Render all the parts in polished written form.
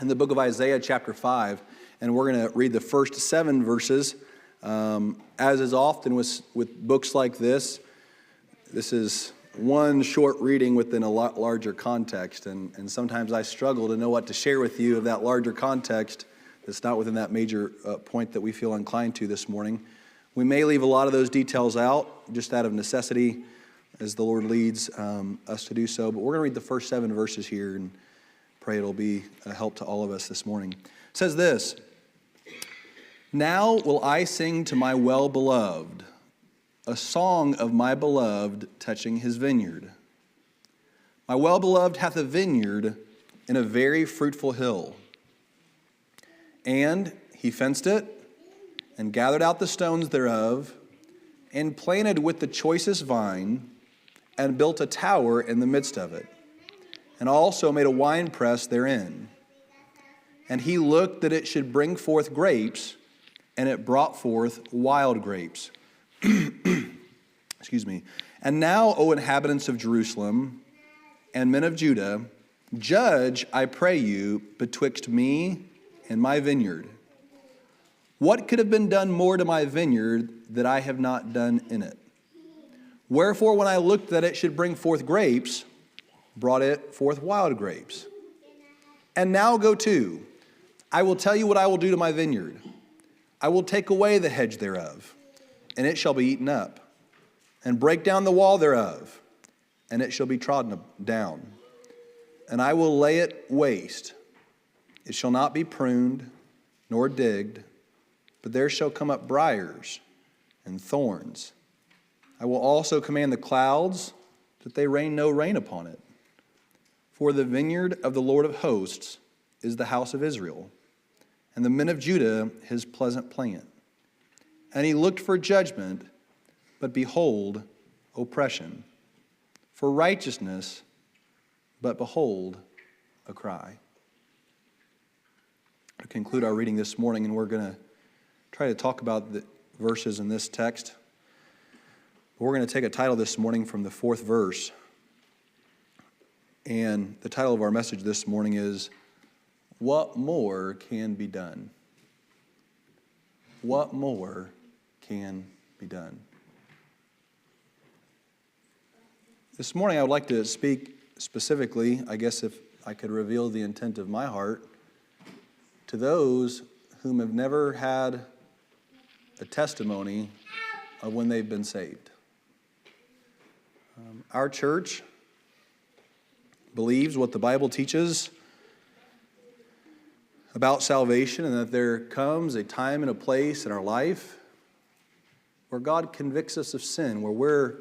in the book of Isaiah chapter 5, and we're going to read the first 7 verses. As is often with books like this is one short reading within a lot larger context, and sometimes I struggle to know what to share with you of that larger context that's not within that major point that we feel inclined to this morning. We may leave a lot of those details out, just out of necessity, as the Lord leads us to do so, but we're going to read the first 7 verses here and pray it'll be a help to all of us this morning. It says this: "Now will I sing to my well-beloved, a song of my beloved touching his vineyard. My well-beloved hath a vineyard in a very fruitful hill. And he fenced it, and gathered out the stones thereof, and planted with the choicest vine, and built a tower in the midst of it, and also made a winepress therein. And he looked that it should bring forth grapes, and it brought forth wild grapes." Excuse me. "And now, O inhabitants of Jerusalem, and men of Judah, judge, I pray you, betwixt me and my vineyard. What could have been done more to my vineyard that I have not done in it? Wherefore, when I looked that it should bring forth grapes, brought it forth wild grapes. And now go to, I will tell you what I will do to my vineyard. I will take away the hedge thereof, and it shall be eaten up, and break down the wall thereof, and it shall be trodden down. And I will lay it waste. It shall not be pruned, nor digged, but there shall come up briars and thorns. I will also command the clouds that they rain no rain upon it. For the vineyard of the Lord of hosts is the house of Israel, and the men of Judah his pleasant plant. And he looked for judgment, but behold, oppression. For righteousness, but behold, a cry." To conclude our reading this morning, and we're going to try to talk about the verses in this text. We're going to take a title this morning from the 4th verse. And the title of our message this morning is, "What More Can Be Done?" What more can be done? This morning I would like to speak specifically, I guess if I could reveal the intent of my heart, to those whom have never had a testimony of when they've been saved. Our church believes what the Bible teaches about salvation, and that there comes a time and a place in our life where God convicts us of sin, where we're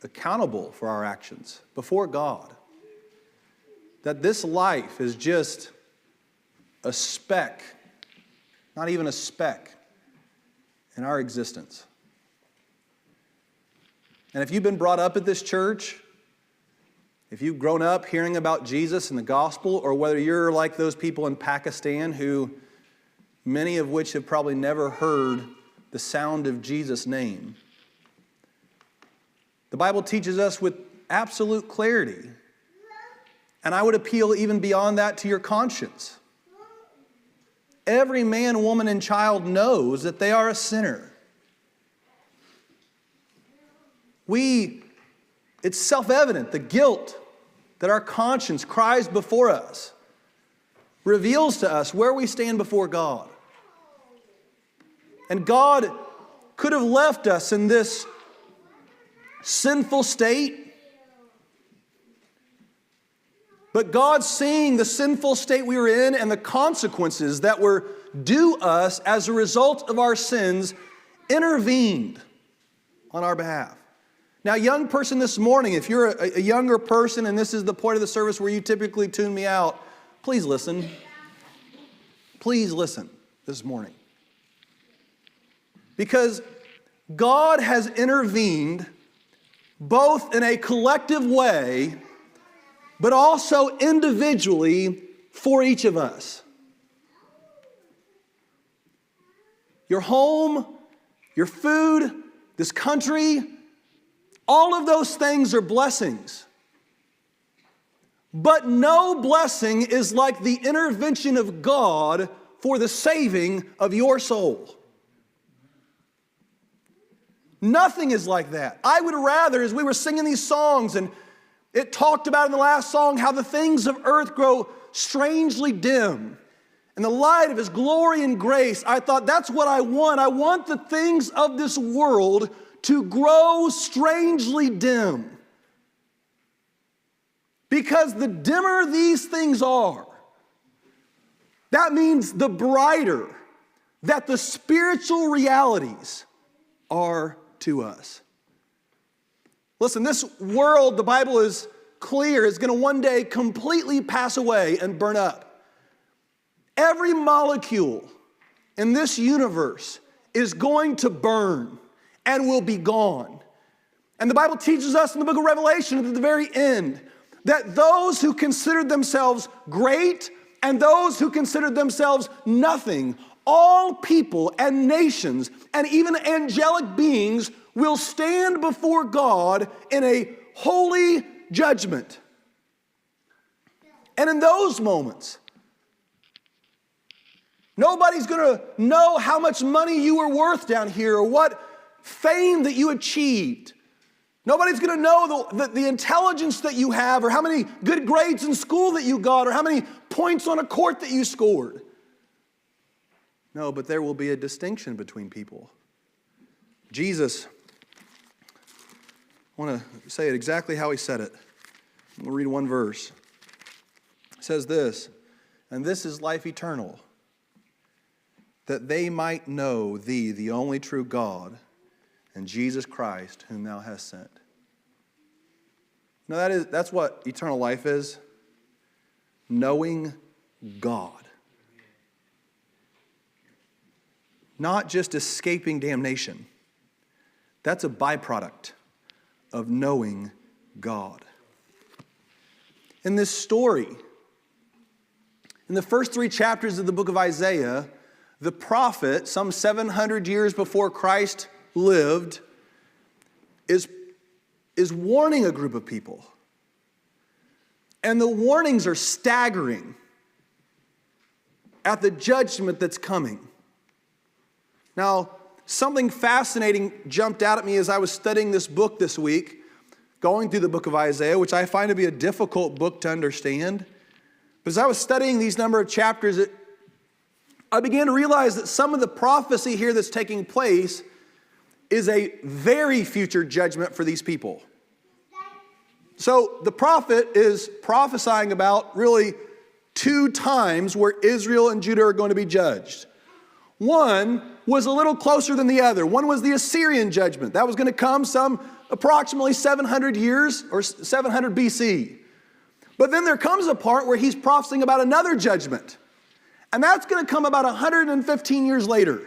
accountable for our actions before God. That this life is just a speck, not even a speck, in our existence. And if you've been brought up at this church, if you've grown up hearing about Jesus and the gospel, or whether you're like those people in Pakistan who, many of which have probably never heard the sound of Jesus' name, the Bible teaches us with absolute clarity, and I would appeal even beyond that to your conscience. Every man, woman, and child knows that they are a sinner. It's self-evident, the guilt that our conscience cries before us reveals to us where we stand before God. And God could have left us in this sinful state, but God, seeing the sinful state we were in and the consequences that were due us as a result of our sins, intervened on our behalf. Now, young person this morning, if you're a younger person and this is the point of the service where you typically tune me out, please listen. Please listen this morning. Because God has intervened both in a collective way, but also individually for each of us. Your home, your food, this country, all of those things are blessings. But no blessing is like the intervention of God for the saving of your soul. Nothing is like that. I would rather, as we were singing these songs, and it talked about in the last song how the things of earth grow strangely dim. In the light of His glory and grace, I thought that's what I want. I want the things of this world to grow strangely dim. Because the dimmer these things are, that means the brighter that the spiritual realities are to us. Listen, this world, the Bible is clear, is going to one day completely pass away and burn up. Every molecule in this universe is going to burn and will be gone. And the Bible teaches us in the book of Revelation at the very end that those who considered themselves great and those who considered themselves nothing, all people and nations and even angelic beings will stand before God in a holy judgment. And in those moments, nobody's going to know how much money you were worth down here or what fame that you achieved. Nobody's going to know the intelligence that you have or how many good grades in school that you got or how many points on a court that you scored. No, but there will be a distinction between people. Jesus, I want to say it exactly how He said it. We'll read one verse. It says this, "And this is life eternal, that they might know Thee, the only true God, and Jesus Christ, whom Thou hast sent." No, that's what eternal life is. Knowing God. Not just escaping damnation. That's a byproduct of knowing God. In this story, in the first 3 chapters of the book of Isaiah, the prophet, some 700 years before Christ lived, is warning a group of people. And the warnings are staggering at the judgment that's coming. Now, something fascinating jumped out at me as I was studying this book this week, going through the book of Isaiah, which I find to be a difficult book to understand. But as I was studying these number of chapters, I began to realize that some of the prophecy here that's taking place is a very future judgment for these people. So the prophet is prophesying about really 2 times where Israel and Judah are going to be judged. One was a little closer than the other. One was the Assyrian judgment. That was going to come some approximately 700 years or 700 BC. But then there comes a part where he's prophesying about another judgment. And that's going to come about 115 years later.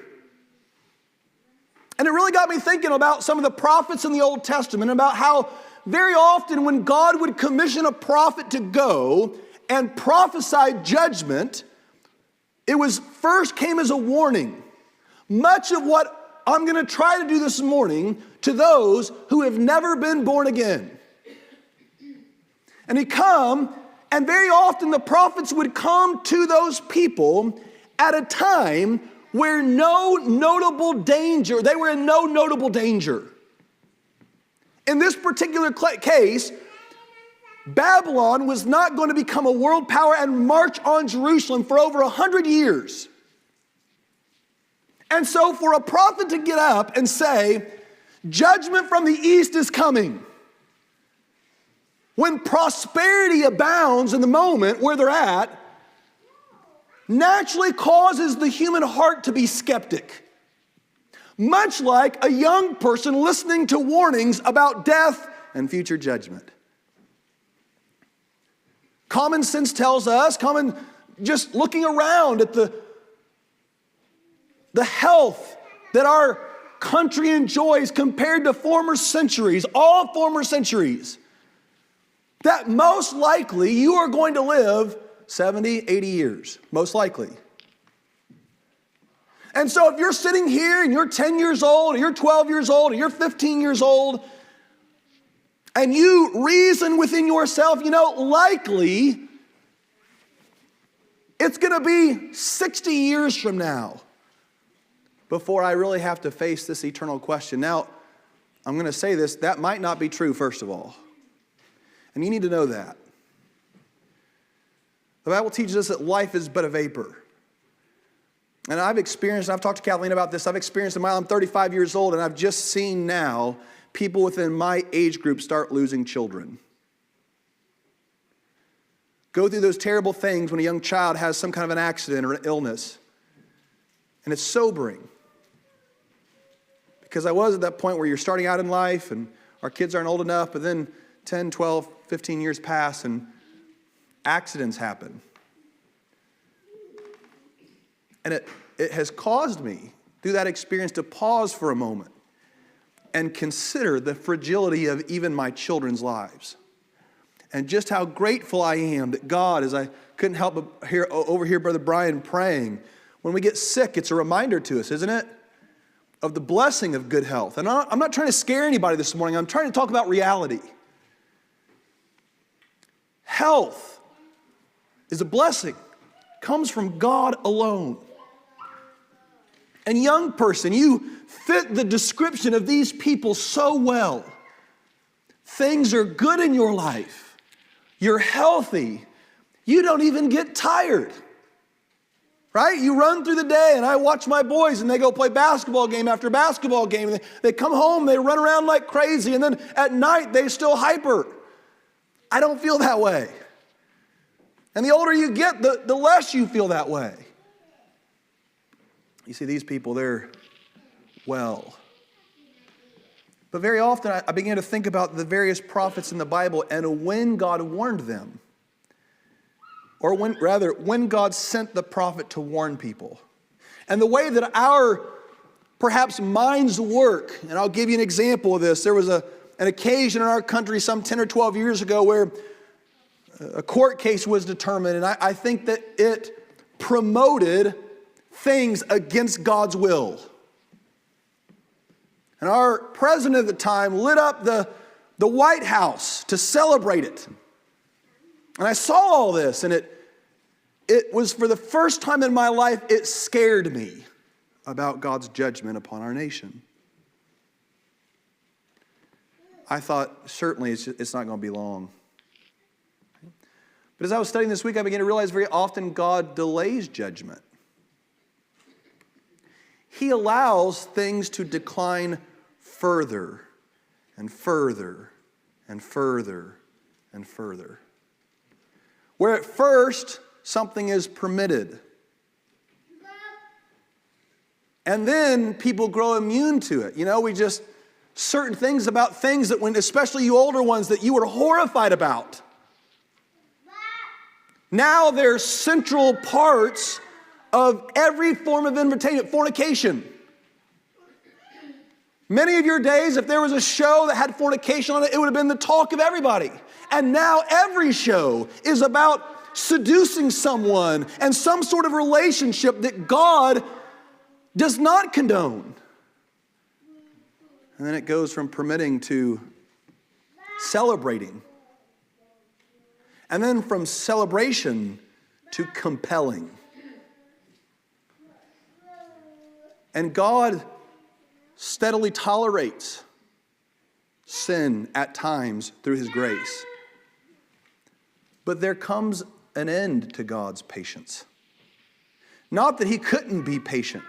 And it really got me thinking about some of the prophets in the Old Testament, about how very often when God would commission a prophet to go and prophesy judgment, it was first came as a warning. Much of what I'm going to try to do this morning to those who have never been born again. And he'd come, and very often the prophets would come to those people at a time where they were in no notable danger. In this particular case, Babylon was not going to become a world power and march on Jerusalem for over 100 years. And so for a prophet to get up and say, judgment from the east is coming, when prosperity abounds in the moment where they're at, naturally causes the human heart to be skeptic. Much like a young person listening to warnings about death and future judgment. Common sense tells us, just looking around at the health that our country enjoys compared to former centuries, all former centuries, that most likely you are going to live 70, 80 years, most likely. And so if you're sitting here and you're 10 years old, or you're 12 years old, or you're 15 years old, And you reason within yourself, likely it's going to be 60 years from now before I really have to face this eternal question. Now, I'm going to say this, that might not be true, first of all. And you need to know that. The Bible teaches us that life is but a vapor. And I've talked to Kathleen about this, I've experienced in my life, I'm 35 years old, and I've just seen now people within my age group start losing children. Go through those terrible things when a young child has some kind of an accident or an illness. And it's sobering. Because I was at that point where you're starting out in life and our kids aren't old enough, but then 10, 12, 15 years pass and accidents happen. And it has caused me, through that experience, to pause for a moment and consider the fragility of even my children's lives. And just how grateful I am that God, as I couldn't help but overhear Brother Brian praying, when we get sick, it's a reminder to us, isn't it? Of the blessing of good health. And I'm not trying to scare anybody this morning. I'm trying to talk about reality. Health is a blessing. It comes from God alone. And young person, you fit the description of these people so well. Things are good in your life. You're healthy. You don't even get tired. Right? You run through the day, and I watch my boys, and they go play basketball game after basketball game. And they come home, they run around like crazy, and then at night, they still hyper. I don't feel that way. And the older you get, the less you feel that way. You see, these people, they're well. But very often, I began to think about the various prophets in the Bible and when God warned them. Or when God sent the prophet to warn people. And the way that our, perhaps, minds work, and I'll give you an example of this. There was an occasion in our country some 10 or 12 years ago where a court case was determined, and I think that it promoted things against God's will. And our president at the time lit up the White House to celebrate it. And I saw all this, and it was for the first time in my life, it scared me about God's judgment upon our nation. I thought, certainly it's not going to be long. But as I was studying this week, I began to realize very often God delays judgment. He allows things to decline further and further and further and further. Where at first, something is permitted. And then people grow immune to it. Certain things about things that especially you older ones, that you were horrified about. Now they're central parts of every form of invitation, fornication. Many of your days, if there was a show that had fornication on it, it would have been the talk of everybody. And now every show is about seducing someone and some sort of relationship that God does not condone. And then it goes from permitting to celebrating. And then from celebration to compelling. And God steadily tolerates sin at times through His grace. But there comes an end to God's patience. Not that He couldn't be patient,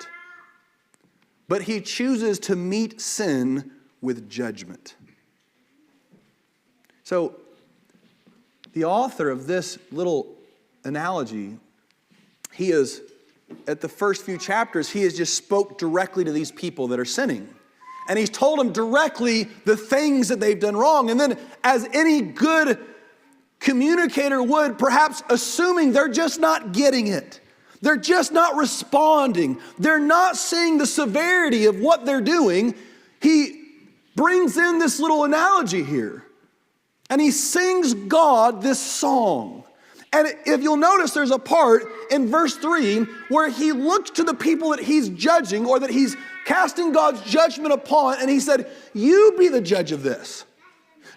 but He chooses to meet sin with judgment. So, the author of this little analogy, he is, at the first few chapters, he has just spoke directly to these people that are sinning. And he's told them directly the things that they've done wrong. And then, as any good communicator would, perhaps assuming they're just not getting it. They're just not responding. They're not seeing the severity of what they're doing. He brings in this little analogy here. And he sings God this song. And if you'll notice, there's a part in verse 3 where he looks to the people that he's judging, or that he's casting God's judgment upon, and he said, "You be the judge of this.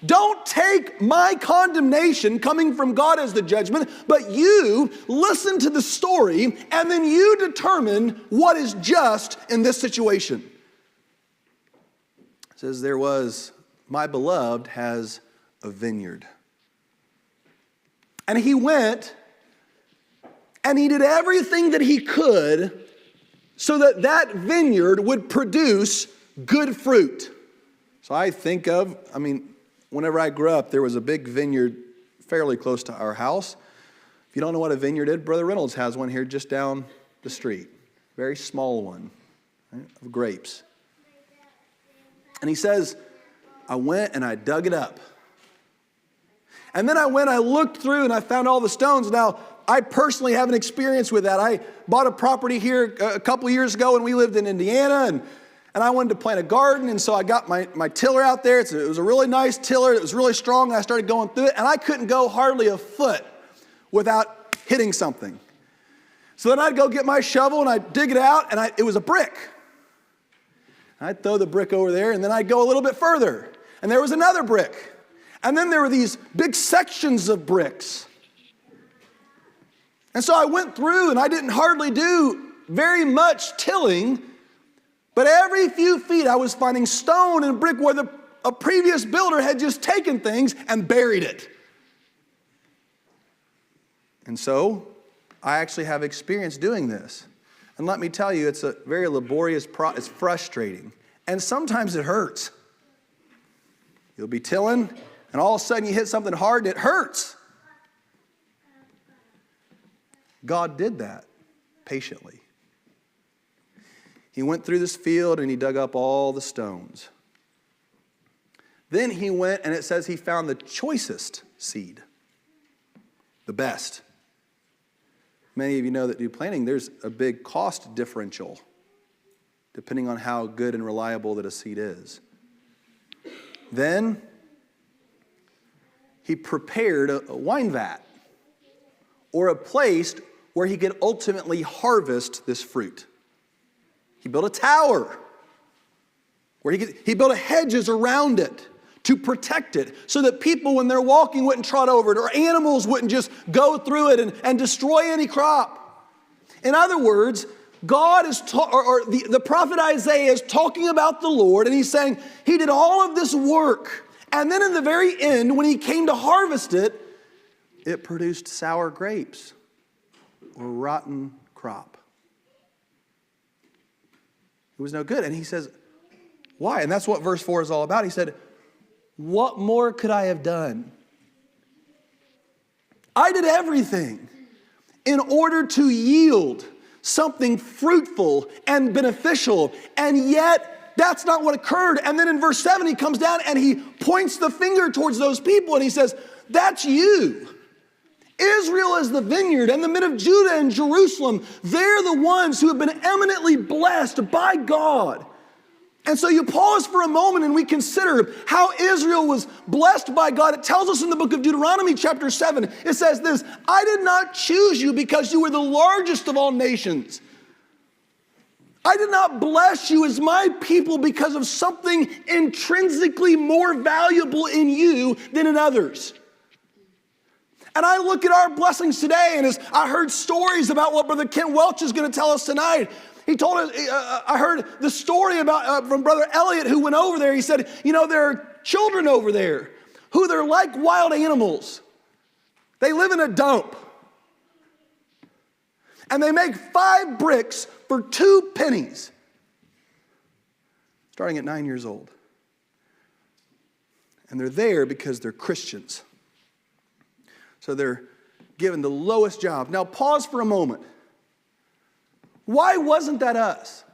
Don't take my condemnation coming from God as the judgment, but you listen to the story and then you determine what is just in this situation. It says there was, my beloved has a vineyard. And he went and he did everything that he could so that that vineyard would produce good fruit. So I think of, whenever I grew up, there was a big vineyard fairly close to our house. If you don't know what a vineyard is, Brother Reynolds has one here just down the street. Very small one, right, of grapes. And he says, I went and I dug it up. And then I looked through and I found all the stones. Now, I personally have an experience with that. I bought a property here a couple years ago when we lived in Indiana, and I wanted to plant a garden, and so I got my tiller out there. It was a really nice tiller. It was really strong, and I started going through it, and I couldn't go hardly a foot without hitting something. So then I'd go get my shovel, and I'd dig it out, and it was a brick. I'd throw the brick over there, and then I'd go a little bit further, and there was another brick. And then there were these big sections of bricks. And so I went through, and I didn't hardly do very much tilling, but every few feet I was finding stone and brick where a previous builder had just taken things and buried it. And so I actually have experience doing this. And let me tell you, it's a very laborious process. It's frustrating. And sometimes it hurts. You'll be tilling, and all of a sudden you hit something hard and it hurts. God did that patiently. He went through this field and he dug up all the stones. Then he went, and it says he found the choicest seed, the best. Many of you know that do planting, there's a big cost differential depending on how good and reliable that a seed is. Then he prepared a wine vat, or a place where he could ultimately harvest this fruit. He built a tower where he built hedges around it to protect it so that people, when they're walking, wouldn't trot over it, or animals wouldn't just go through it and destroy any crop. In other words, God is, the prophet Isaiah is talking about the Lord, and he's saying he did all of this work. And then in the very end, when he came to harvest it, it produced sour grapes or rotten crop. It was no good. And he says, why? And that's what verse 4 is all about. He said, what more could I have done? I did everything in order to yield something fruitful and beneficial, and yet that's not what occurred. And then in verse 7, he comes down and he points the finger towards those people and he says, that's you. Israel is the vineyard, and the men of Judah and Jerusalem, they're the ones who have been eminently blessed by God. And so you pause for a moment and we consider how Israel was blessed by God. It tells us in the book of Deuteronomy chapter 7, it says this, I did not choose you because you were the largest of all nations. I did not bless you as my people because of something intrinsically more valuable in you than in others. And I look at our blessings today, and as I heard stories about what Brother Kent Welch is going to tell us tonight, he told us, I heard the story about from Brother Elliot who went over there. He said, there are children over there who they're like wild animals. They live in a dump. And they make 5 bricks for 2 pennies, starting at 9 years old. And they're there because they're Christians. So they're given the lowest job. Now pause for a moment. Why wasn't that us?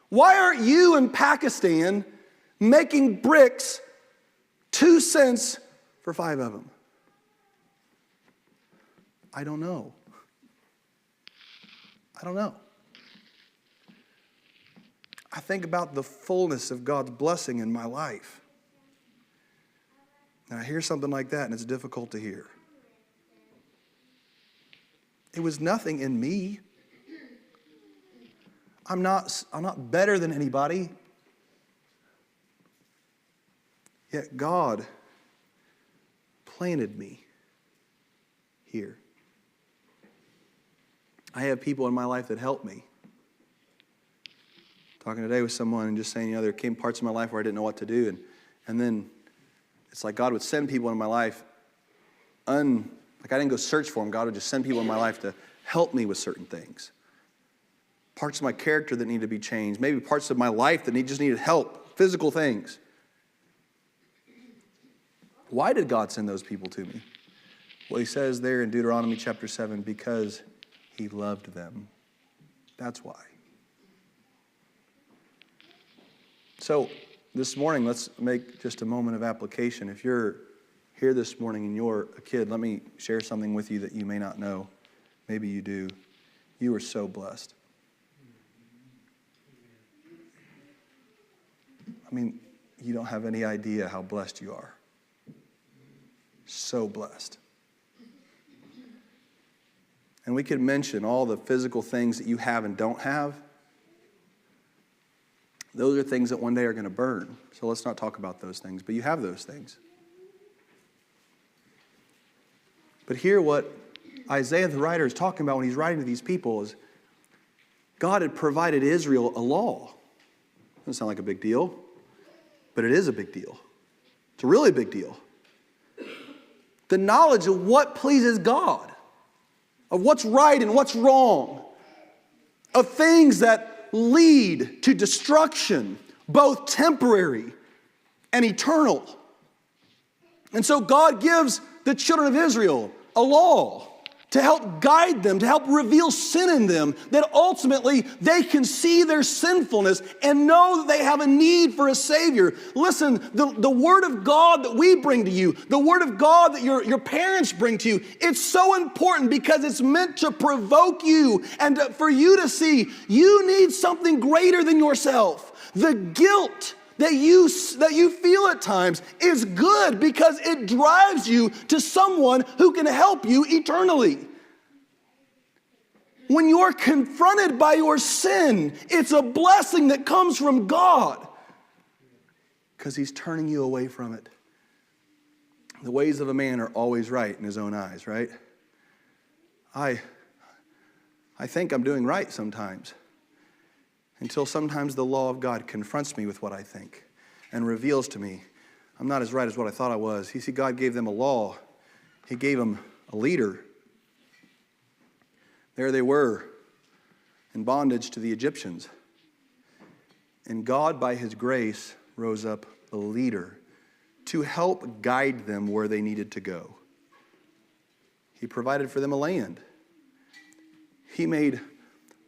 Why aren't you in Pakistan making bricks 2 cents for 5 of them? I don't know. I think about the fullness of God's blessing in my life. And I hear something like that, and it's difficult to hear. It was nothing in me. I'm not better than anybody. Yet God planted me here. I have people in my life that help me. Talking today with someone and just saying, there came parts of my life where I didn't know what to do. And then it's like God would send people in my life, like I didn't go search for them. God would just send people in my life to help me with certain things. Parts of my character that need to be changed. Maybe parts of my life that just needed help. Physical things. Why did God send those people to me? Well, he says there in Deuteronomy chapter 7, because he loved them. That's why. So this morning, let's make just a moment of application. If you're here this morning and you're a kid, let me share something with you that you may not know. Maybe you do. You are so blessed. I mean, you don't have any idea how blessed you are. So blessed. And we could mention all the physical things that you have and don't have. Those are things that one day are going to burn. So let's not talk about those things. But you have those things. But here what Isaiah the writer is talking about when he's writing to these people is God had provided Israel a law. Doesn't sound like a big deal. But it is a big deal. It's a really big deal. The knowledge of what pleases God, of what's right and what's wrong, of things that lead to destruction, both temporary and eternal. And so God gives the children of Israel a law to help guide them, to help reveal sin in them, that ultimately they can see their sinfulness and know that they have a need for a Savior. Listen, the Word of God that we bring to you, the Word of God that your parents bring to you, it's so important because it's meant to provoke you and for you to see you need something greater than yourself. The guilt that you feel at times is good because it drives you to someone who can help you eternally. When you're confronted by your sin, it's a blessing that comes from God because he's turning you away from it. The ways of a man are always right in his own eyes, right? I think I'm doing right sometimes. Until sometimes the law of God confronts me with what I think and reveals to me I'm not as right as what I thought I was. You see, God gave them a law. He gave them a leader. There they were in bondage to the Egyptians. And God, by his grace, rose up a leader to help guide them where they needed to go. He provided for them a land. He made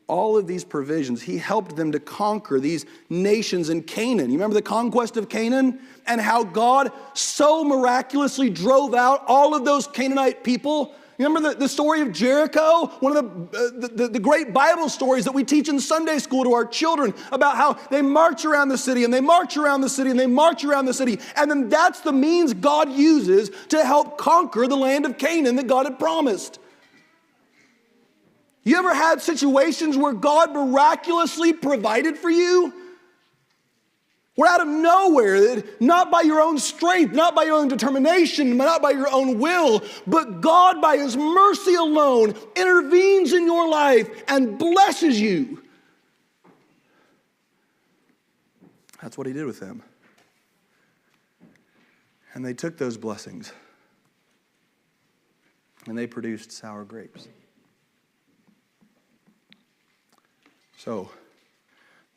all of these provisions. He helped them to conquer these nations in Canaan. You remember the conquest of Canaan and how God so miraculously drove out all of those Canaanite people? You remember the story of Jericho? One of the great Bible stories that we teach in Sunday school to our children about how they march around the city and they march around the city and they march around the city. And then that's the means God uses to help conquer the land of Canaan that God had promised. You ever had situations where God miraculously provided for you? Where out of nowhere, not by your own strength, not by your own determination, not by your own will, but God by his mercy alone intervenes in your life and blesses you. That's what he did with them. And they took those blessings and they produced sour grapes. So,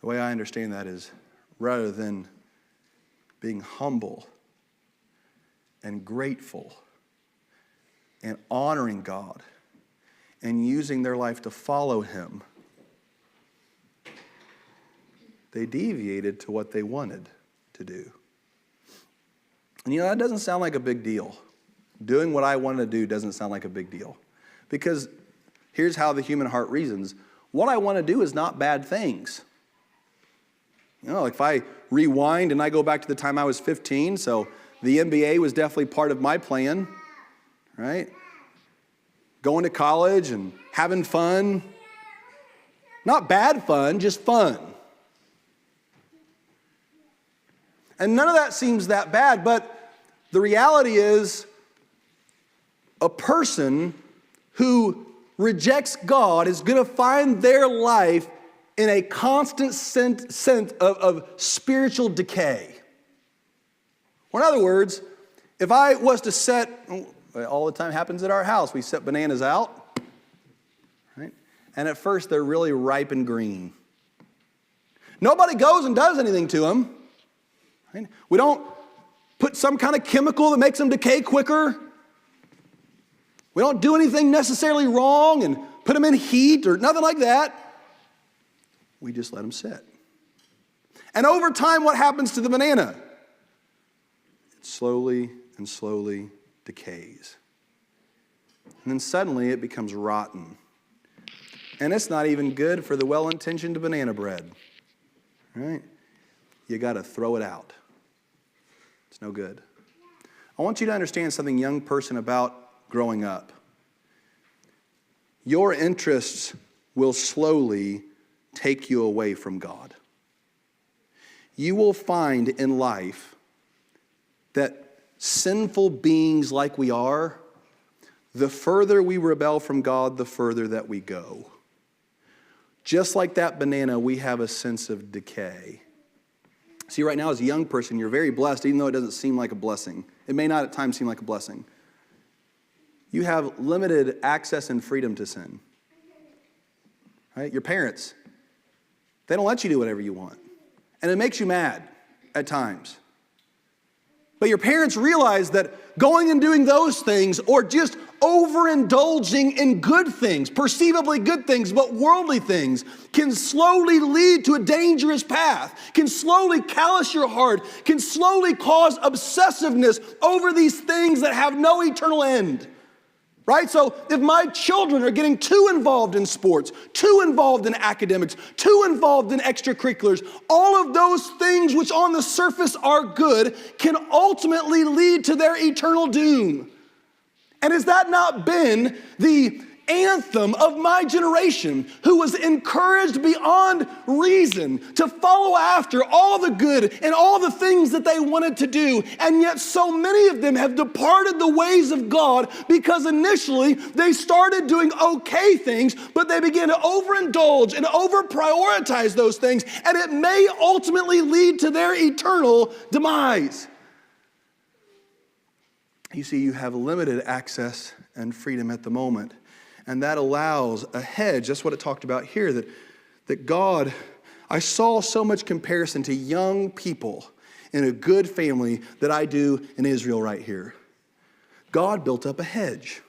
the way I understand that is, rather than being humble and grateful and honoring God and using their life to follow him, they deviated to what they wanted to do. And that doesn't sound like a big deal. Doing what I want to do doesn't sound like a big deal. Because here's how the human heart reasons. What I want to do is not bad things. Like if I rewind and I go back to the time I was 15, so the MBA was definitely part of my plan, right? Going to college and having fun. Not bad fun, just fun. And none of that seems that bad, but the reality is a person who rejects God is going to find their life in a constant sense of spiritual decay. Or in other words, if I was to set, all the time happens at our house, we set bananas out, right? And at first they're really ripe and green. Nobody goes and does anything to them. Right? We don't put some kind of chemical that makes them decay quicker. We don't do anything necessarily wrong and put them in heat or nothing like that. We just let them sit. And over time, what happens to the banana? It slowly and slowly decays. And then suddenly it becomes rotten. And it's not even good for the well-intentioned banana bread. Right? You got to throw it out. It's no good. I want you to understand something, young person, about growing up. Your interests will slowly take you away from God. You will find in life that sinful beings like we are, the further we rebel from God, the further that we go. Just like that banana, we have a sense of decay. See, right now as a young person, you're very blessed, even though it doesn't seem like a blessing. It may not at times seem like a blessing. You have limited access and freedom to sin. Right? Your parents, they don't let you do whatever you want. And it makes you mad at times. But your parents realize that going and doing those things, or just overindulging in good things, perceivably good things, but worldly things, can slowly lead to a dangerous path, can slowly callous your heart, can slowly cause obsessiveness over these things that have no eternal end. Right? So if my children are getting too involved in sports, too involved in academics, too involved in extracurriculars, all of those things which on the surface are good can ultimately lead to their eternal doom. And has that not been the anthem of my generation, who was encouraged beyond reason to follow after all the good and all the things that they wanted to do? And yet so many of them have departed the ways of God because initially they started doing okay things, but they began to overindulge and over-prioritize those things, and it may ultimately lead to their eternal demise. You see, you have limited access and freedom at the moment. And that allows a hedge. That's what it talked about here, that God, I saw so much comparison to young people in a good family that I do in Israel right here. God built up a hedge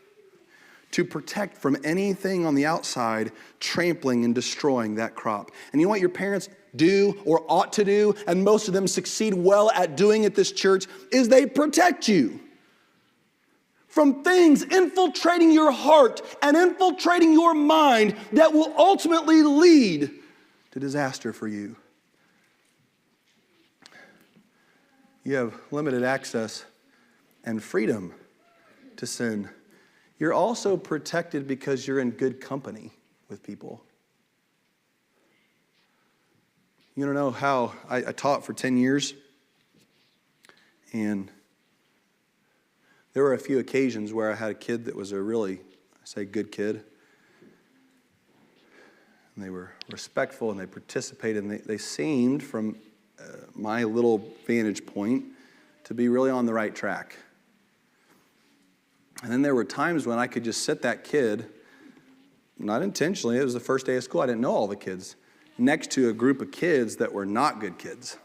to protect from anything on the outside trampling and destroying that crop. And you know what your parents do or ought to do, and most of them succeed well at doing at this church, is they protect you from things infiltrating your heart and infiltrating your mind that will ultimately lead to disaster for you. You have limited access and freedom to sin. You're also protected because you're in good company with people. You don't know how I taught for 10 years, and there were a few occasions where I had a kid that was a really, I say, good kid. And they were respectful and they participated, and they seemed, from my little vantage point, to be really on the right track. And then there were times when I could just sit that kid, not intentionally, it was the first day of school, I didn't know all the kids, next to a group of kids that were not good kids.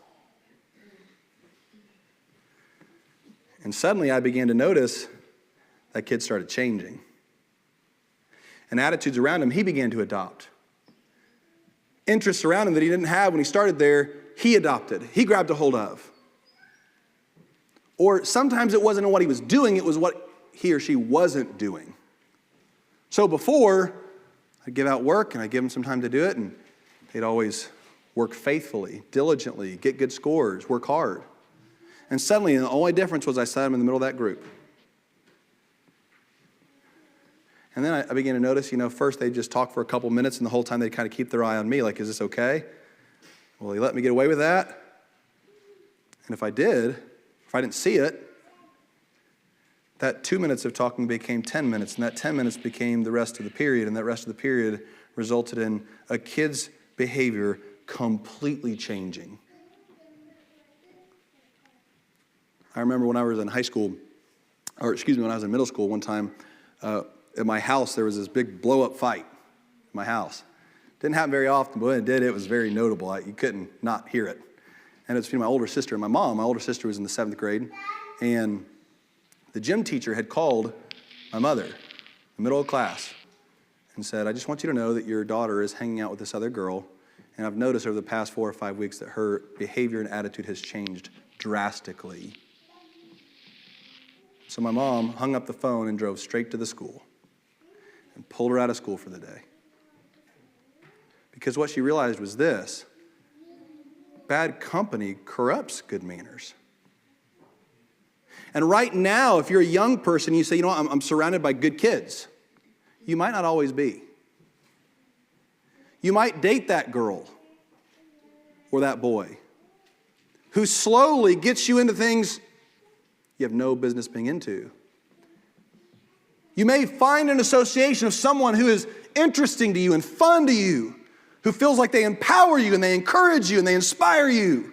And suddenly I began to notice that kid started changing. And attitudes around him, he began to adopt. Interests around him that he didn't have when he started there, he adopted. He grabbed a hold of. Or sometimes it wasn't what he was doing, it was what he or she wasn't doing. So before, I'd give out work and I'd give them some time to do it, and they'd always work faithfully, diligently, get good scores, work hard. And suddenly, the only difference was I sat them in the middle of that group. And then I began to notice, first they'd just talk for a couple minutes, and the whole time they'd kind of keep their eye on me, like, is this okay? Will he let me get away with that? And if I didn't see it, that 2 minutes of talking became 10 minutes, and that 10 minutes became the rest of the period, and that rest of the period resulted in a kid's behavior completely changing. I remember when I was in when I was in middle school one time, at my house there was this big blow-up fight in my house. Didn't happen very often, but when it did, it was very notable. You couldn't not hear it. And it's between my older sister and my mom. My older sister was in the 7th grade, and the gym teacher had called my mother in the middle of class and said, I just want you to know that your daughter is hanging out with this other girl, and I've noticed over the past 4 or 5 weeks that her behavior and attitude has changed drastically. So my mom hung up the phone and drove straight to the school and pulled her out of school for the day. Because what she realized was this: bad company corrupts good manners. And right now, if you're a young person, you say, you know what, I'm surrounded by good kids. You might not always be. You might date that girl or that boy who slowly gets you into things you have no business being into. You may find an association of someone who is interesting to you and fun to you, who feels like they empower you and they encourage you and they inspire you.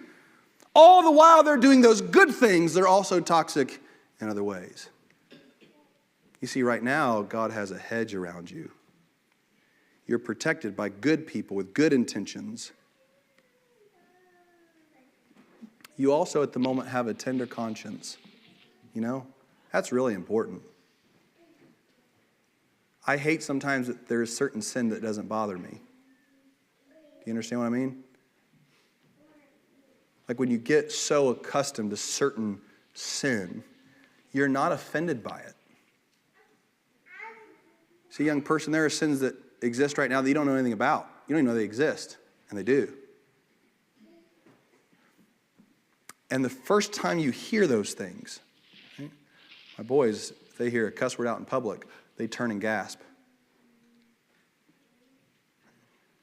All the while they're doing those good things, they're also toxic in other ways. You see, right now, God has a hedge around you. You're protected by good people with good intentions. You also, at the moment, have a tender conscience. You know, that's really important. I hate sometimes that there is certain sin that doesn't bother me. Do you understand what I mean? Like when you get so accustomed to certain sin, you're not offended by it. See, young person, there are sins that exist right now that you don't know anything about. You don't even know they exist, and they do. And the first time you hear those things, right? My boys, if they hear a cuss word out in public, they turn and gasp.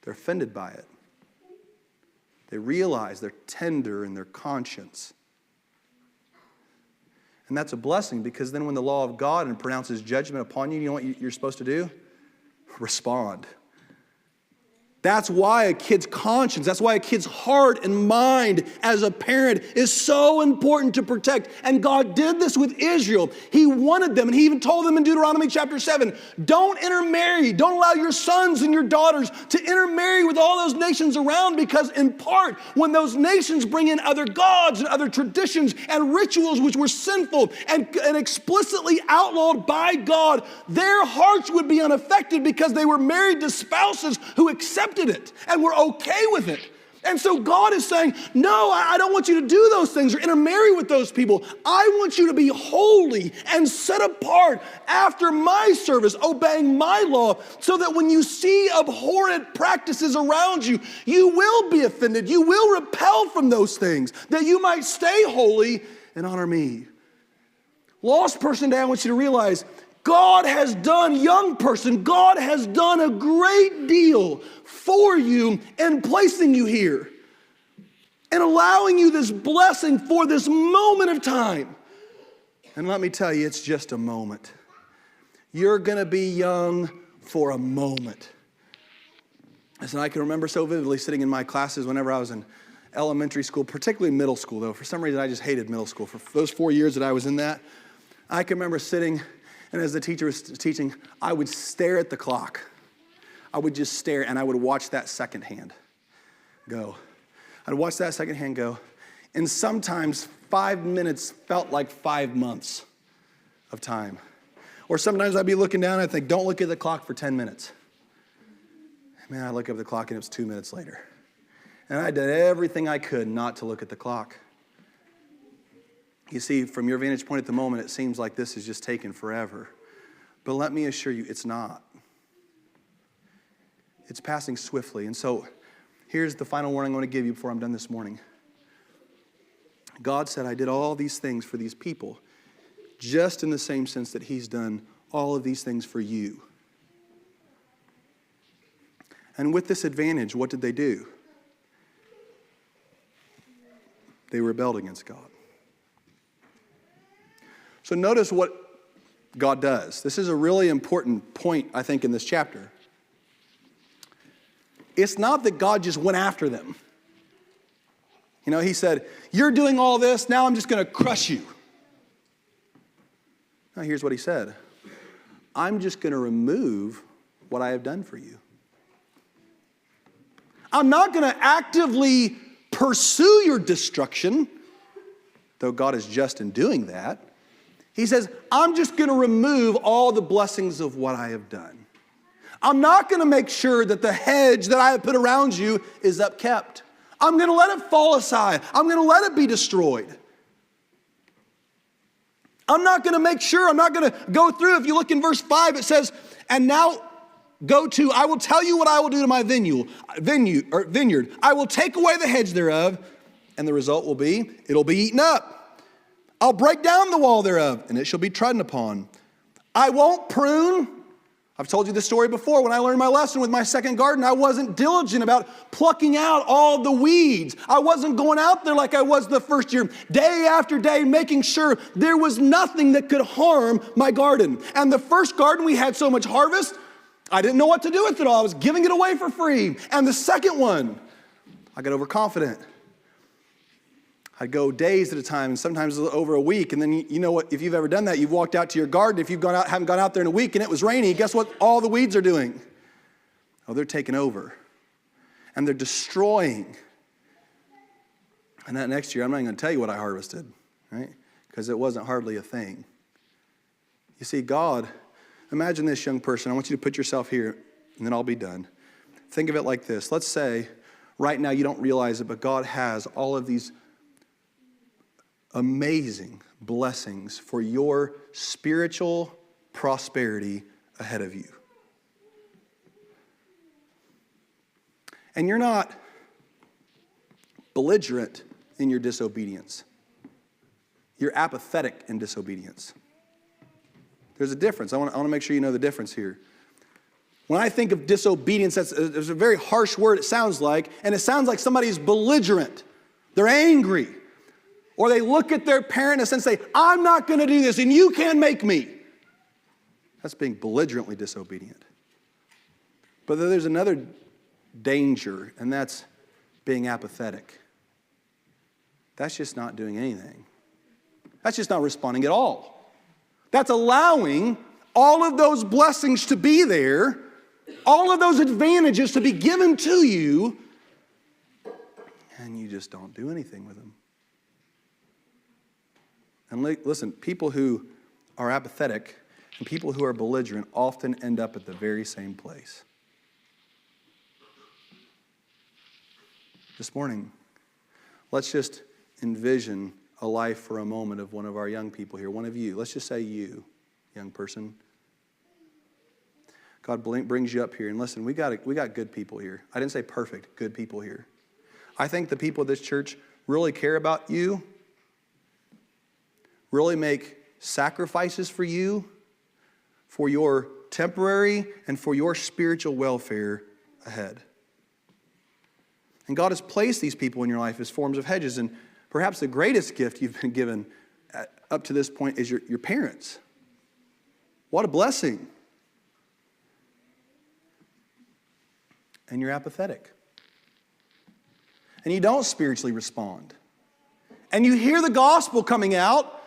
They're offended by it. They realize they're tender in their conscience. And that's a blessing, because then when the law of God pronounces judgment upon you, you know what you're supposed to do? Respond. That's why a kid's conscience, that's why a kid's heart and mind as a parent is so important to protect. And God did this with Israel. He wanted them, and He even told them in Deuteronomy chapter 7, don't intermarry. Don't allow your sons and your daughters to intermarry with all those nations around, because in part, when those nations bring in other gods and other traditions and rituals which were sinful and explicitly outlawed by God, their hearts would be unaffected because they were married to spouses who accepted it and were okay with it. And so God is saying, no, I don't want you to do those things or intermarry with those people. I want you to be holy and set apart after my service, obeying my law, so that when you see abhorrent practices around you, you will be offended. You will repel from those things, that you might stay holy and honor me. Lost person today, I want you to realize, God has done, young person, God has done a great deal for you in placing you here and allowing you this blessing for this moment of time. And let me tell you, it's just a moment. You're going to be young for a moment. Listen, I can remember so vividly sitting in my classes whenever I was in elementary school, particularly middle school, though. For some reason, I just hated middle school. For those 4 years that I was in that, I can remember sitting, and as the teacher was teaching, I would stare at the clock. I would just stare, and I would watch that second hand go. I'd watch that second hand go. And sometimes 5 minutes felt like 5 months of time. Or sometimes I'd be looking down, and I'd think, don't look at the clock for 10 minutes. Man, I look up at the clock, and it was 2 minutes later. And I did everything I could not to look at the clock. You see, from your vantage point at the moment, it seems like this is just taking forever. But let me assure you, it's not. It's passing swiftly. And so here's the final warning I want to give you before I'm done this morning. God said, I did all these things for these people, just in the same sense that He's done all of these things for you. And with this advantage, what did they do? they rebelled against God. So notice what God does. This is a really important point, I think, in this chapter. It's not that God just went after them. You know, he said, you're doing all this, now I'm just going to crush you. Now here's what he said. I'm just going to remove what I have done for you. I'm not going to actively pursue your destruction, though God is just in doing that. He says, I'm just going to remove all the blessings of what I have done. I'm not going to make sure that the hedge that I have put around you is upkept. I'm going to let it fall aside. I'm going to let it be destroyed. I'm not going to make sure, I'm not going to go through. If you look in verse 5, it says, and now I will tell you what I will do to my vineyard. I will take away the hedge thereof, and the result will be, it'll be eaten up. I'll break down the wall thereof, and it shall be trodden upon. I won't prune. I've told you this story before. When I learned my lesson with my second garden, I wasn't diligent about plucking out all the weeds. I wasn't going out there like I was the first year, day after day, making sure there was nothing that could harm my garden. And the first garden, we had so much harvest, I didn't know what to do with it all. I was giving it away for free. And the second one, I got overconfident. I'd go days at a time and sometimes over a week. And then you know what, if you've ever done that, you've walked out to your garden. If you've haven't gone out there in a week and it was rainy, guess what all the weeds are doing? Oh, they're taking over. And they're destroying. And that next year, I'm not even going to tell you what I harvested, right? Because it wasn't hardly a thing. You see, God, imagine this young person. I want you to put yourself here and then I'll be done. Think of it like this. Let's say right now you don't realize it, but God has all of these amazing blessings for your spiritual prosperity ahead of you. And you're not belligerent in your disobedience. You're apathetic in disobedience. There's a difference. I want to make sure you know the difference here. When I think of disobedience, there's a very harsh word it sounds like, and it sounds like somebody's belligerent. They're angry. Or they look at their parent and say, I'm not going to do this and you can't make me. That's being belligerently disobedient. But there's another danger, and that's being apathetic. That's just not doing anything. That's just not responding at all. That's allowing all of those blessings to be there, all of those advantages to be given to you, and you just don't do anything with them. And listen, people who are apathetic and people who are belligerent often end up at the very same place. This morning, let's just envision a life for a moment of one of our young people here, one of you. Let's just say you, young person. God brings you up here, and listen, we got good people here. I didn't say perfect, good people here. I think the people of this church really care about you, really make sacrifices for you, for your temporary and for your spiritual welfare ahead. And God has placed these people in your life as forms of hedges, and perhaps the greatest gift you've been given up to this point is your parents. What a blessing. And you're apathetic. And you don't spiritually respond. And you hear the gospel coming out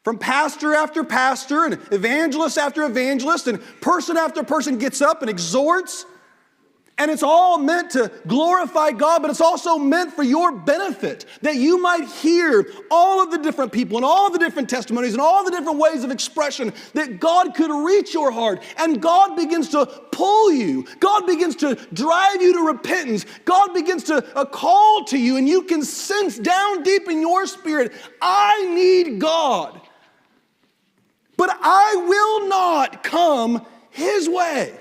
from pastor after pastor and evangelist after evangelist, and person after person gets up and exhorts. And it's all meant to glorify God, but it's also meant for your benefit, that you might hear all of the different people and all the different testimonies and all the different ways of expression, that God could reach your heart, and God begins to pull you. God begins to drive you to repentance. God begins to call to you, and you can sense down deep in your spirit, I need God. But I will not come His way.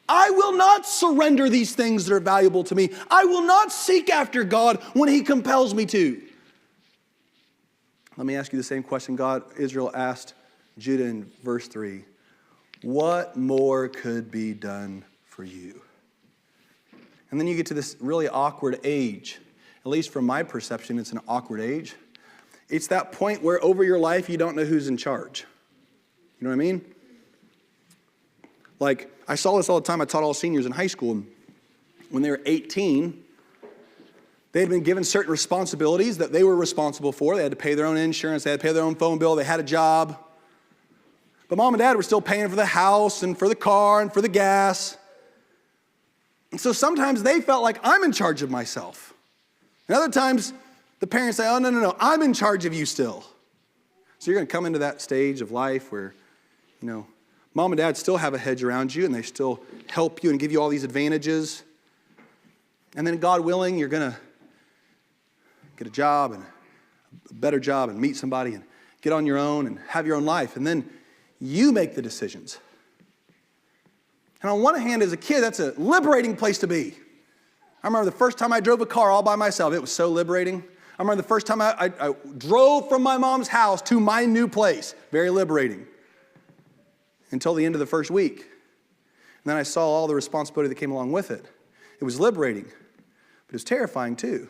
I will not surrender these things that are valuable to me. I will not seek after God when He compels me to. Let me ask you the same question Israel asked Judah in verse 3. What more could be done for you? And then you get to this really awkward age. at least from my perception, it's an awkward age. It's that point where over your life, you don't know who's in charge. You know what I mean? Like, I saw this all the time. I taught all seniors in high school. And when they were 18, they had been given certain responsibilities that they were responsible for. They had to pay their own insurance. They had to pay their own phone bill. They had a job. But mom and dad were still paying for the house and for the car and for the gas. And so sometimes they felt like I'm in charge of myself. And other times the parents say, oh, no, I'm in charge of you still. So you're going to come into that stage of life where, mom and dad still have a hedge around you and they still help you and give you all these advantages. And then God willing, you're going to get a job and a better job and meet somebody and get on your own and have your own life. And then you make the decisions. And on one hand, as a kid, that's a liberating place to be. I remember the first time I drove a car all by myself. It was so liberating. I remember the first time I drove from my mom's house to my new place. Very liberating. Until the end of the first week. And then I saw all the responsibility that came along with it. It was liberating. But it was terrifying too.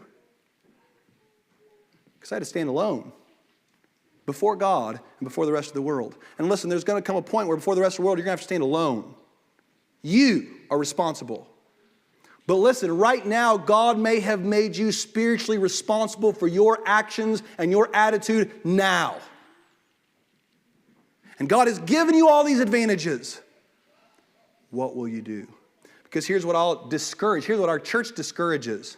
Because I had to stand alone. Before God and before the rest of the world. And listen, there's going to come a point where before the rest of the world, you're going to have to stand alone. You are responsible. But listen, right now, God may have made you spiritually responsible for your actions and your attitude now. And God has given you all these advantages. What will you do? Because here's what I'll discourage. Here's what our church discourages.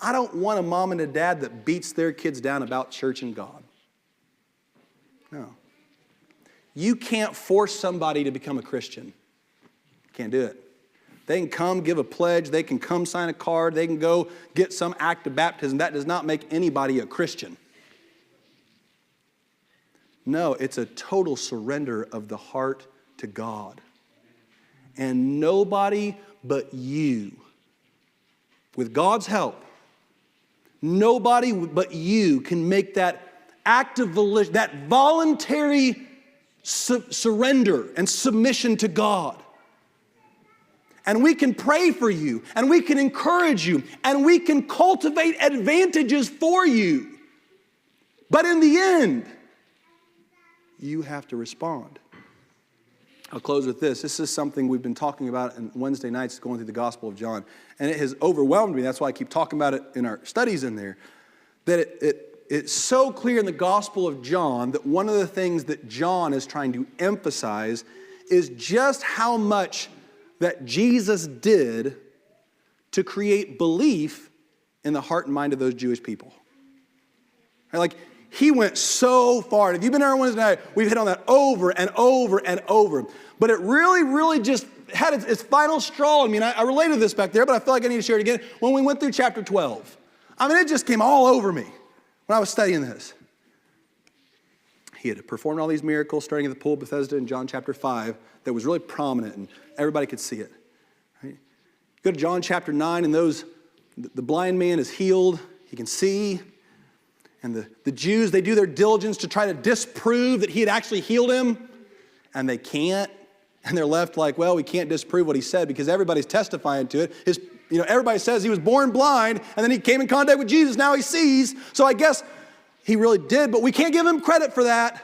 I don't want a mom and a dad that beats their kids down about church and God. No. You can't force somebody to become a Christian. Can't do it. They can come give a pledge. They can come sign a card. They can go get some act of baptism. That does not make anybody a Christian. No, it's a total surrender of the heart to God. And nobody but you, with God's help, nobody but you can make that act of volition, that voluntary surrender and submission to God. And we can pray for you, and we can encourage you, and we can cultivate advantages for you. But in the end, you have to respond. I'll close with this. This is something we've been talking about on Wednesday nights going through the Gospel of John. And it has overwhelmed me. That's why I keep talking about it in our studies in there. That it's so clear in the Gospel of John that one of the things that John is trying to emphasize is just how much that Jesus did to create belief in the heart and mind of those Jewish people. Right? Like, he went so far. And if you've been here on Wednesday night, we've hit on that over and over and over. But it really, really just had its final straw. I mean, I related this back there, but I feel like I need to share it again. When we went through chapter 12. I mean, it just came all over me when I was studying this. He had performed all these miracles, starting at the pool of Bethesda in John chapter 5, that was really prominent and everybody could see it. Right? Go to John chapter 9, and the blind man is healed. He can see. And the Jews, they do their diligence to try to disprove that he had actually healed him, and they can't. And they're left like, well, we can't disprove what he said because everybody's testifying to it. Everybody says he was born blind, and then he came in contact with Jesus. Now he sees. So I guess he really did, but we can't give him credit for that.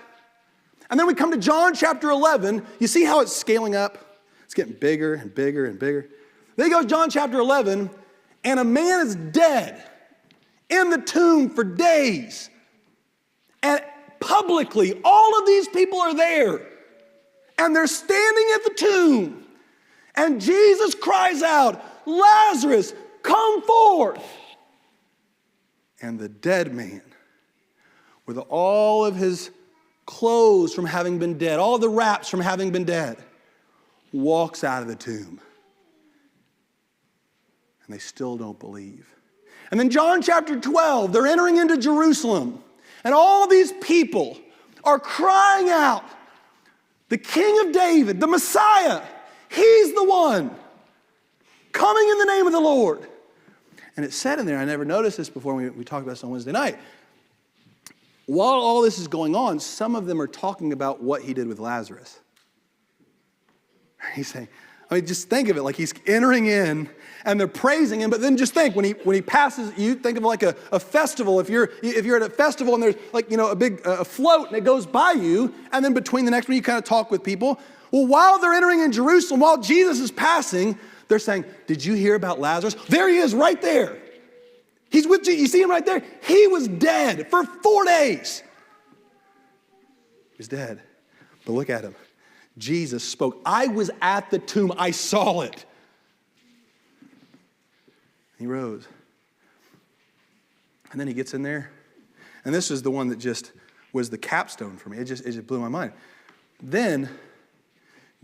And then we come to John chapter 11. You see how it's scaling up? It's getting bigger and bigger and bigger. Then he goes to John chapter 11, and a man is dead in the tomb for days. And publicly, all of these people are there. And they're standing at the tomb. And Jesus cries out, Lazarus, come forth. And the dead man, with all of his clothes from having been dead, all the wraps from having been dead, walks out of the tomb. And they still don't believe. And then John chapter 12, they're entering into Jerusalem. And all these people are crying out, the King of David, the Messiah, he's the one coming in the name of the Lord. And it said in there, I never noticed this before, we talked about this on Wednesday night. While all this is going on, some of them are talking about what he did with Lazarus. He's saying, I mean, just think of it like he's entering in and they're praising him. But then just think, when he passes, you think of like a festival. If you're at a festival and there's like, a big float and it goes by you, and then between the next one you kind of talk with people. Well, while they're entering in Jerusalem, while Jesus is passing, they're saying, did you hear about Lazarus? There he is right there. He's with you. You see him right there? He was dead for 4 days. He was dead. But look at him. Jesus spoke. I was at the tomb. I saw it. He rose. And then he gets in there. And this is the one that just was the capstone for me. It just blew my mind. Then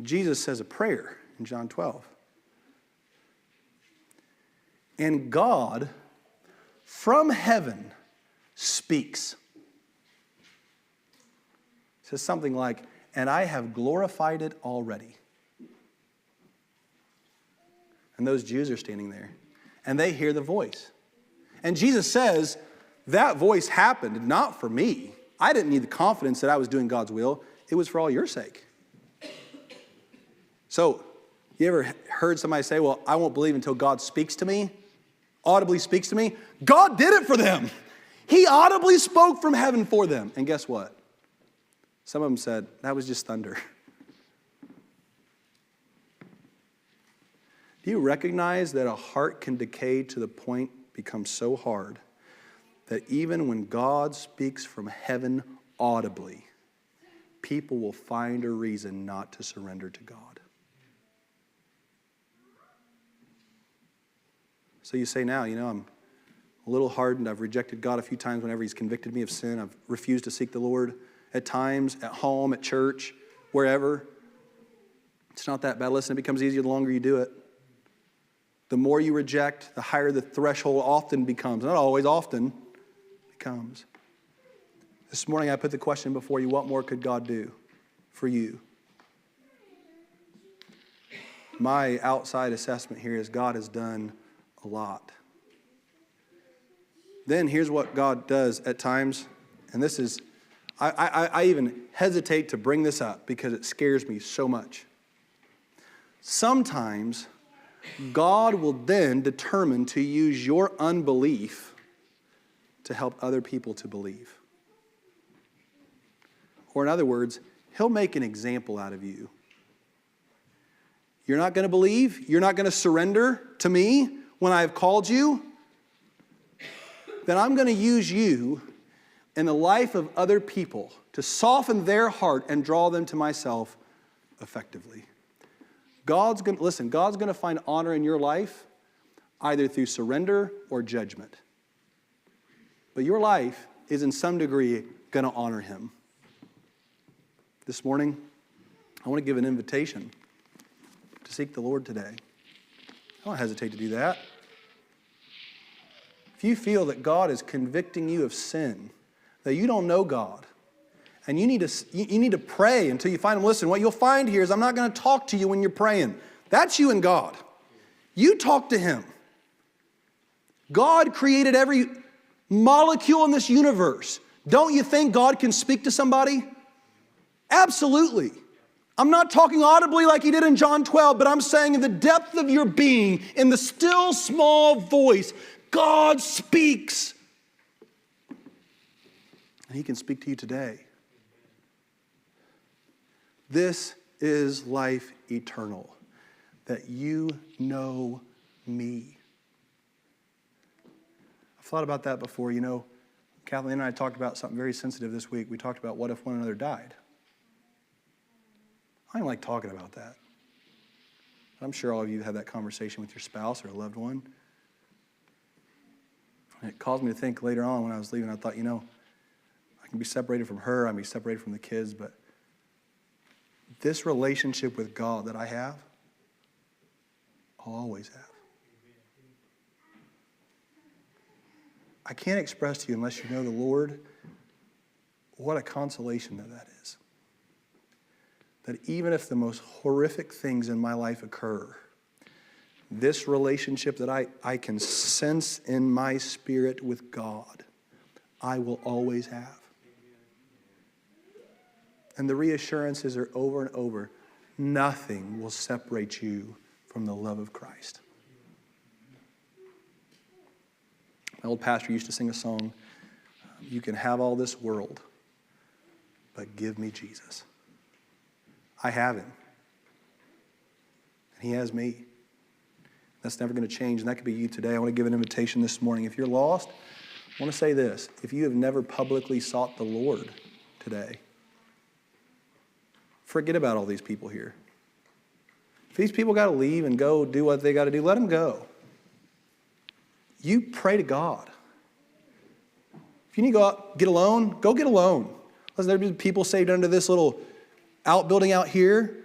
Jesus says a prayer in John 12. And God from heaven speaks. It says something like, and I have glorified it already. And those Jews are standing there, and they hear the voice. And Jesus says, that voice happened not for me. I didn't need the confidence that I was doing God's will. It was for all your sake. So, you ever heard somebody say, well, I won't believe until God speaks to me, audibly speaks to me? God did it for them. He audibly spoke from heaven for them. And guess what? Some of them said, that was just thunder. Do you recognize that a heart can decay to the point become so hard that even when God speaks from heaven audibly, people will find a reason not to surrender to God? So you say now, I'm a little hardened. I've rejected God a few times whenever he's convicted me of sin. I've refused to seek the Lord at times, at home, at church, wherever. It's not that bad. Listen, it becomes easier the longer you do it. The more you reject, the higher the threshold often becomes. Not always, often becomes. This morning I put the question before you, what more could God do for you? My outside assessment here is God has done a lot. Then here's what God does at times, and this is, I even hesitate to bring this up because it scares me so much. Sometimes God will then determine to use your unbelief to help other people to believe. Or in other words, he'll make an example out of you. You're not going to believe? You're not going to surrender to me when I have called you? Then I'm going to use you in the life of other people to soften their heart and draw them to myself effectively. God's going to find honor in your life either through surrender or judgment. But your life is in some degree going to honor him. This morning, I want to give an invitation to seek the Lord today. I don't hesitate to do that. If you feel that God is convicting you of sin, that you don't know God, and you need to pray until you find him. Listen, what you'll find here is I'm not going to talk to you when you're praying. That's you and God. You talk to him. God created every molecule in this universe. Don't you think God can speak to somebody? Absolutely. I'm not talking audibly like he did in John 12, but I'm saying in the depth of your being, in the still small voice, God speaks. And he can speak to you today. This is life eternal, that you know me. I've thought about that before. Kathleen and I talked about something very sensitive this week. We talked about what if one another died. I don't like talking about that. I'm sure all of you have that conversation with your spouse or a loved one. And it caused me to think later on when I was leaving, I thought, I can be separated from her, I can be separated from the kids, but this relationship with God that I have, I'll always have. I can't express to you unless you know the Lord what a consolation that is. That even if the most horrific things in my life occur, this relationship that I can sense in my spirit with God, I will always have. And the reassurances are over and over. Nothing will separate you from the love of Christ. My old pastor used to sing a song, you can have all this world, but give me Jesus. I have him. And he has me. That's never going to change, and that could be you today. I want to give an invitation this morning. If you're lost, I want to say this. If you have never publicly sought the Lord today, forget about all these people here. If these people got to leave and go do what they got to do, let them go. You pray to God. If you need to go out, get alone, go get alone. Listen, there be people saved under this little outbuilding out here.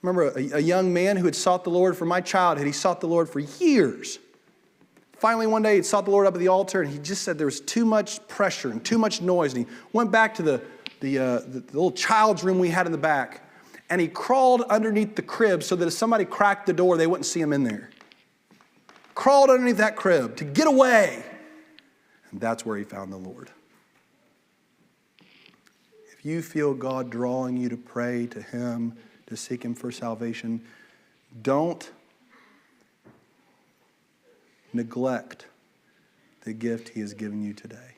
I remember a young man who had sought the Lord from my childhood. He sought the Lord for years. Finally, one day, he sought the Lord up at the altar, and he just said there was too much pressure and too much noise. And he went back to the little child's room we had in the back, and he crawled underneath the crib so that if somebody cracked the door, they wouldn't see him in there. Crawled underneath that crib to get away. And that's where he found the Lord. If you feel God drawing you to pray to him, to seek him for salvation, don't neglect the gift he has given you today.